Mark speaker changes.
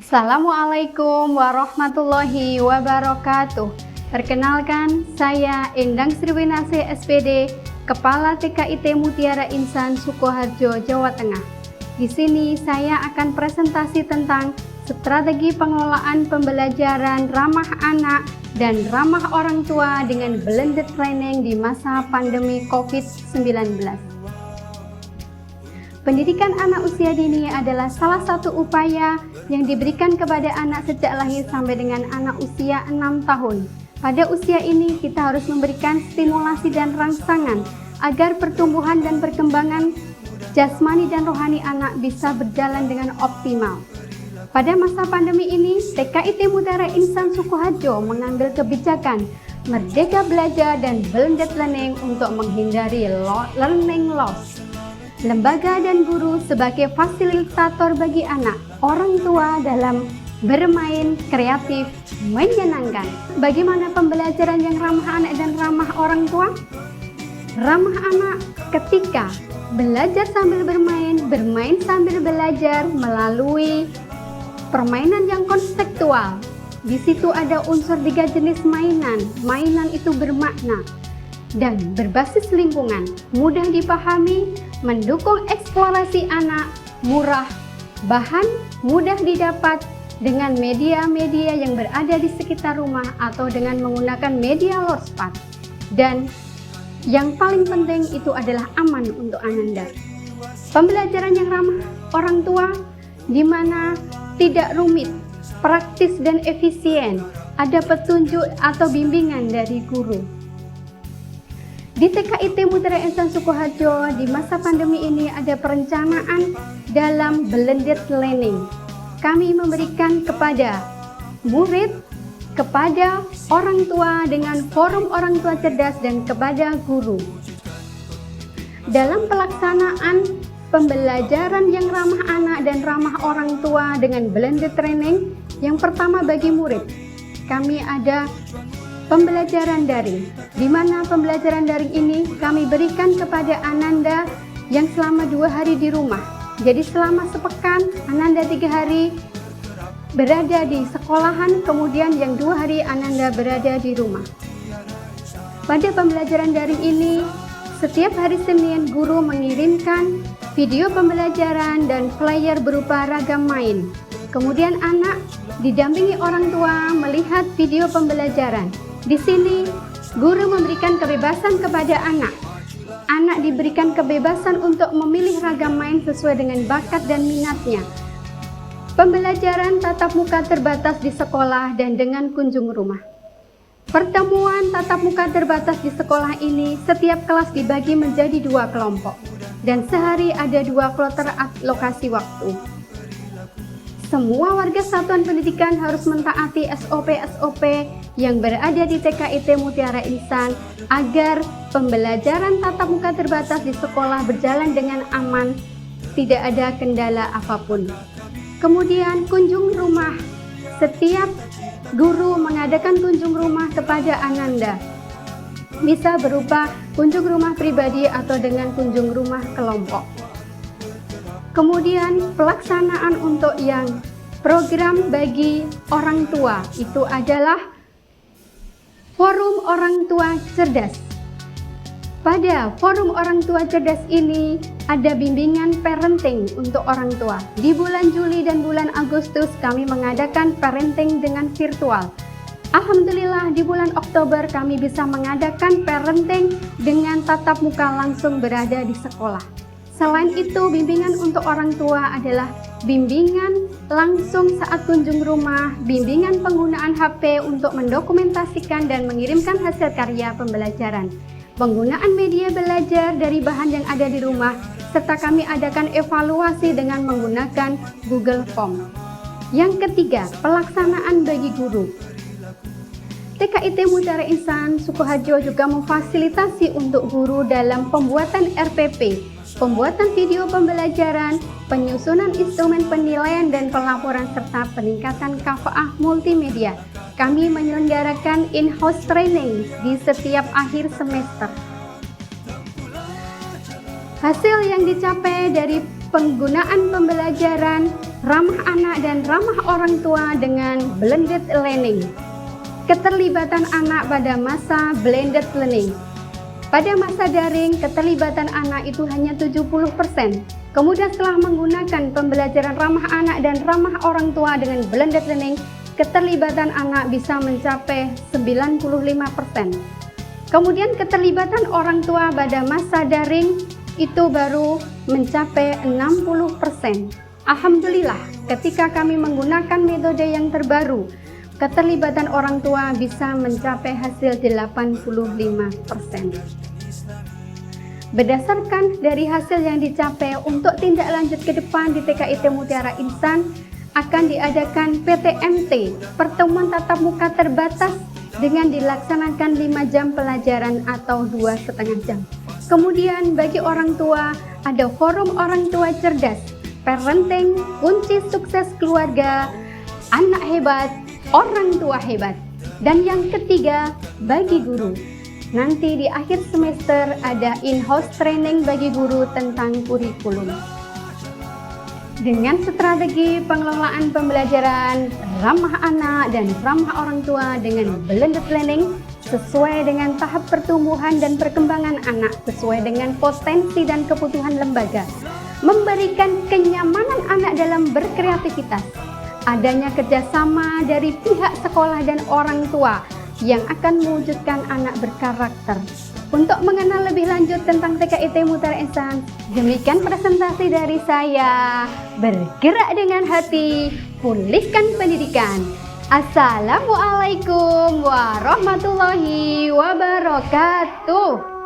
Speaker 1: Assalamualaikum warahmatullahi wabarakatuh. Perkenalkan, saya Endang Sriwinasih SPD, Kepala TKIT Mutiara Insan Sukoharjo, Jawa Tengah. Di sini saya akan presentasi tentang strategi pengelolaan pembelajaran ramah anak dan ramah orang tua dengan blended learning di masa pandemi COVID-19. Pendidikan anak usia dini adalah salah satu upaya yang diberikan kepada anak sejak lahir sampai dengan anak usia 6 tahun. Pada usia ini kita harus memberikan stimulasi dan rangsangan agar pertumbuhan dan perkembangan jasmani dan rohani anak bisa berjalan dengan optimal. Pada masa pandemi ini, TKIT Mutiara Insan Sukoharjo mengambil kebijakan Merdeka Belajar dan Blended Learning untuk menghindari learning loss. Lembaga dan guru sebagai fasilitator bagi anak, orang tua dalam bermain kreatif, menyenangkan. Bagaimana pembelajaran yang ramah anak dan ramah orang tua? Ramah anak ketika belajar sambil bermain, bermain sambil belajar melalui permainan yang konseptual. Di situ ada unsur 3 jenis mainan. Mainan itu bermakna dan berbasis lingkungan, mudah dipahami, mendukung eksplorasi anak, murah, bahan mudah didapat dengan media-media yang berada di sekitar rumah atau dengan menggunakan media lorspad. Dan yang paling penting itu adalah aman untuk Ananda. Pembelajaran yang ramah orang tua di mana tidak rumit, praktis dan efisien, ada petunjuk atau bimbingan dari guru. Di TKIT Mutiara Insan Sukoharjo di masa pandemi ini ada perencanaan dalam blended learning. Kami memberikan kepada murid, kepada orang tua dengan forum orang tua cerdas dan kepada guru. Dalam pelaksanaan pembelajaran yang ramah anak dan ramah orang tua dengan blended learning, yang pertama bagi murid, kami ada pembelajaran daring, di mana pembelajaran daring ini kami berikan kepada Ananda yang selama 2 hari di rumah. Jadi selama sepekan, Ananda 3 hari berada di sekolahan, kemudian yang 2 hari Ananda berada di rumah. Pada pembelajaran daring ini, setiap hari Senin guru mengirimkan video pembelajaran dan flyer berupa ragam main. Kemudian anak didampingi orang tua melihat video pembelajaran. Di sini, guru memberikan kebebasan kepada anak. Anak diberikan kebebasan untuk memilih ragam main sesuai dengan bakat dan minatnya. Pembelajaran tatap muka terbatas di sekolah dan dengan kunjung rumah. Pertemuan tatap muka terbatas di sekolah ini, setiap kelas dibagi menjadi 2 kelompok. Dan sehari ada 2 kloter alokasi waktu. Semua warga satuan pendidikan harus mentaati SOP-SOP yang berada di TKIT Mutiara Insan agar pembelajaran tatap muka terbatas di sekolah berjalan dengan aman, tidak ada kendala apapun. Kemudian kunjung rumah. Setiap guru mengadakan kunjung rumah kepada Ananda. Bisa berupa kunjung rumah pribadi atau dengan kunjung rumah kelompok. Kemudian pelaksanaan untuk yang program bagi orang tua itu adalah forum orang tua cerdas. Pada forum orang tua cerdas ini ada bimbingan parenting untuk orang tua. Di bulan Juli dan bulan Agustus kami mengadakan parenting dengan virtual. Alhamdulillah di bulan Oktober kami bisa mengadakan parenting dengan tatap muka langsung berada di sekolah. Selain itu, bimbingan untuk orang tua adalah bimbingan langsung saat kunjung rumah, bimbingan penggunaan HP untuk mendokumentasikan dan mengirimkan hasil karya pembelajaran, penggunaan media belajar dari bahan yang ada di rumah, serta kami adakan evaluasi dengan menggunakan Google Form. Yang ketiga, pelaksanaan bagi guru. TKIT Mutiara Insan Sukoharjo juga memfasilitasi untuk guru dalam pembuatan RPP, pembuatan video pembelajaran, penyusunan instrumen penilaian dan pelaporan serta peningkatan kafaah multimedia. Kami menyelenggarakan in-house training di setiap akhir semester. Hasil yang dicapai dari penggunaan pembelajaran ramah anak dan ramah orang tua dengan blended learning. Keterlibatan anak pada masa blended learning. Pada masa daring, keterlibatan anak itu hanya 70%. Kemudian setelah menggunakan pembelajaran ramah anak dan ramah orang tua dengan blended learning, keterlibatan anak bisa mencapai 95%. Kemudian keterlibatan orang tua pada masa daring itu baru mencapai 60%. Alhamdulillah, ketika kami menggunakan metode yang terbaru, keterlibatan orang tua bisa mencapai hasil 85%. Berdasarkan dari hasil yang dicapai, untuk tindak lanjut ke depan di TKIT Mutiara Insan akan diadakan PTMT, pertemuan tatap muka terbatas dengan dilaksanakan 5 jam pelajaran atau 2,5 jam. Kemudian bagi orang tua, ada forum orang tua cerdas, parenting, kunci sukses keluarga, anak hebat, orang tua hebat. Dan yang ketiga, bagi guru. Nanti di akhir semester ada in-house training bagi guru tentang kurikulum. Dengan strategi pengelolaan pembelajaran ramah anak dan ramah orang tua dengan blended learning sesuai dengan tahap pertumbuhan dan perkembangan anak, sesuai dengan potensi dan kebutuhan lembaga, memberikan kenyamanan anak dalam berkreativitas, adanya kerjasama dari pihak sekolah dan orang tua yang akan mewujudkan anak berkarakter. Untuk mengenal lebih lanjut tentang TKIT Mutiara Insan, demikian presentasi dari saya. Bergerak dengan hati, pulihkan pendidikan. Assalamualaikum warahmatullahi wabarakatuh.